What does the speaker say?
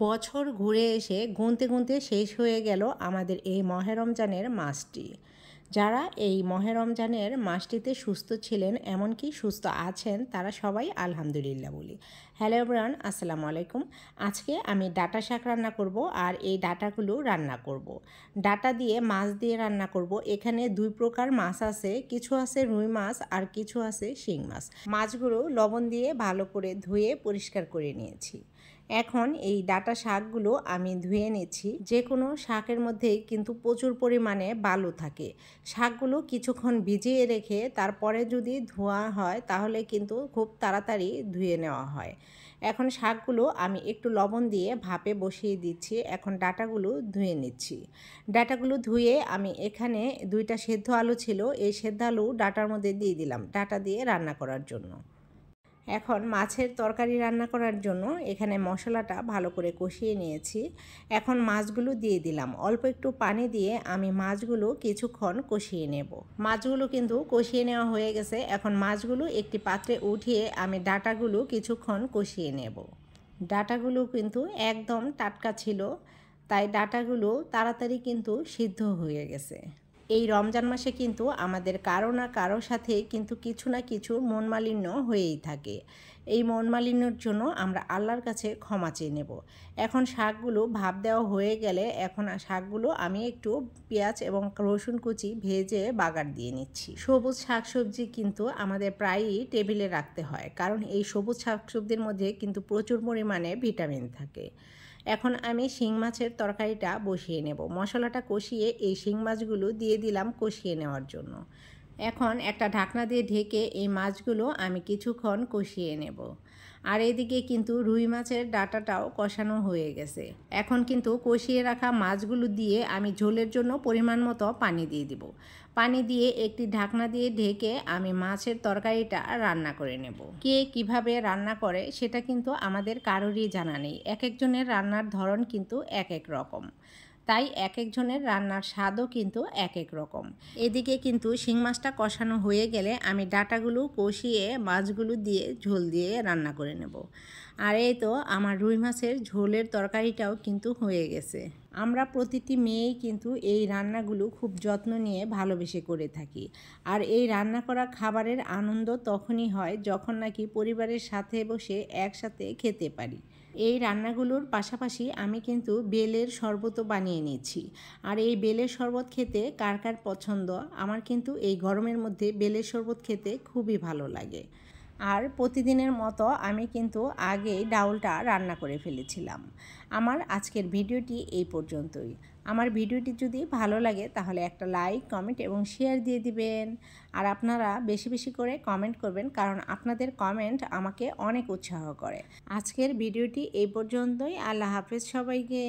বছর ঘুরে এসে গুনতে গুনতে শেষ হয়ে গেল আমাদের এই মাহে রমজানের মাসটি। যারা এই মাহে রমজানের মাসটিতে সুস্থ ছিলেন, এমনকি সুস্থ আছেন, তারা সবাই আলহামদুলিল্লাহ বলি। হ্যালো এভরিওয়ান, আসসালামু আলাইকুম। আজকে আমি ডাঁটা শাক রান্না করব, আর এই ডাঁটাগুলো রান্না করব। ডাঁটা দিয়ে মাছ দিয়ে রান্না করব। এখানে দুই প্রকার মাছ আছে, কিছু আছে রুই মাছ আর কিছু আছে শিং মাছ। মাছগুলো লবণ দিয়ে ভালো করে ধুয়ে পরিষ্কার করে নিয়েছি। এখন এই ডাঁটা শাকগুলো আমি ধুয়ে নিচ্ছি। যে কোনো শাকের মধ্যেই কিন্তু প্রচুর পরিমাণে বালু থাকে। শাকগুলো কিছুক্ষণ ভিজিয়ে রেখে তারপরে যদি ধোয়া হয় তাহলে কিন্তু খুব তাড়াতাড়ি ধুয়ে নেওয়া হয়। এখন শাকগুলো আমি একটু লবণ দিয়ে ভাপে বসিয়ে দিচ্ছি। এখন ডাঁটাগুলো ধুয়ে নিচ্ছি। ডাঁটাগুলো ধুয়ে আমি এখানে দুইটা সেদ্ধ আলু ছিল, এই সেদ্ধ আলু ডাঁটার মধ্যে দিয়ে দিলাম ডাঁটা দিয়ে রান্না করার জন্য। এখন মাছের তরকারি রান্না করার জন্য এখানে মশলাটা ভালো করে কষিয়ে নিয়েছি। এখন মাছগুলো দিয়ে দিলাম। অল্প একটু পানি দিয়ে আমি মাছগুলো কিছুক্ষণ কষিয়ে নেব। মাছগুলো কিন্তু কষিয়ে নেওয়া হয়ে গেছে। এখন মাছগুলো একটি পাত্রে উঠিয়ে আমি ডাঁটাগুলো কিছুক্ষণ কষিয়ে নেব। ডাঁটাগুলো কিন্তু একদম টাটকা ছিল, তাই ডাঁটাগুলো তাড়াতাড়ি কিন্তু সিদ্ধ হয়ে গেছে। এই রমজান মাসে কিন্তু আমাদের কারো না কারো সাথে কিন্তু কিছু না কিছু মনমালিন্য হয়েই থাকে। এই মনমালিন্যর জন্য আমরা আল্লাহর কাছে ক্ষমা চেয়ে নেব। এখন শাকগুলো ভাপ দেওয়া হয়ে গেলে এখন শাকগুলো আমি একটু পেঁয়াজ এবং রসুন কুচি ভেজে বাগার দিয়ে নিচ্ছি। সবুজ শাকসবজি কিন্তু আমাদের প্রায়ই টেবিলে রাখতে হয়, কারণ এই সবুজ শাকসবজির মধ্যে কিন্তু প্রচুর পরিমাণে ভিটামিন থাকে। এখন আমি শিং মাছের তরকারিটা বসিয়ে নেব। মশলাটা কষিয়ে এই শিং মাছগুলো দিয়ে দিলাম কষিয়ে নেওয়ার জন্য। এখন একটা ঢাকনা দিয়ে ঢেকে এই মাছগুলো আমি কিছুক্ষণ কষিয়ে নেব। আর এদিকে কিন্তু রুই মাছের ডাঁটাটাও কষানো হয়ে গেছে। এখন কিন্তু কষিয়ে রাখা মাছগুলো দিয়ে আমি ঝোলের জন্য পরিমাণ মতো পানি দিয়ে দিব। পানি দিয়ে একটি ঢাকনা দিয়ে ঢেকে আমি মাছের তরকারিটা রান্না করে নেব। কে কিভাবে রান্না করে সেটা কিন্তু আমাদের কারোরই জানা নেই। এক একজনের রান্নার ধরন কিন্তু এক এক রকম, তাই এক একজনের রান্নার স্বাদও কিন্তু এক এক রকম। এদিকে কিন্তু শিং মাছটা কষানো হয়ে গেলে আমি ডাঁটাগুলো কষিয়ে মাছগুলো দিয়ে ঝোল দিয়ে রান্না করে নেব। আর এই তো আমার রুই মাছের ঝোলের তরকারিটাও কিন্তু হয়ে গেছে। আমরা প্রতিটি মেয়েই কিন্তু এই রান্নাগুলো খুব যত্ন নিয়ে ভালোবেসে করে থাকি। আর এই রান্না করা খাবারের আনন্দ তখনই হয় যখন নাকি পরিবারের সাথে বসে একসাথে খেতে পারি। এই রান্নাগুলোর পাশাপাশি আমি কিন্তু বেলের শরবতও বানিয়ে নিচ্ছি। আর এই বেলের শরবত খেতে কার কার পছন্দ? আমার কিন্তু এই গরমের মধ্যে বেলের শরবত খেতে খুবই ভালো লাগে। আর প্রতিদিনের মতো আমি কিন্তু আগেই ডাউলটা রান্না করে ফেলেছিলাম। আমার আজকের ভিডিওটি এই পর্যন্তই। আমার ভিডিওটি যদি ভালো লাগে তাহলে একটা লাইক, কমেন্ট এবং শেয়ার দিয়ে দিবেন। আর আপনারা বেশি বেশি করে কমেন্ট করবেন, কারণ আপনাদের কমেন্ট আমাকে অনেক উৎসাহ করে। আজকের ভিডিওটি এই পর্যন্তই। আল্লাহ হাফেজ সবাইকে।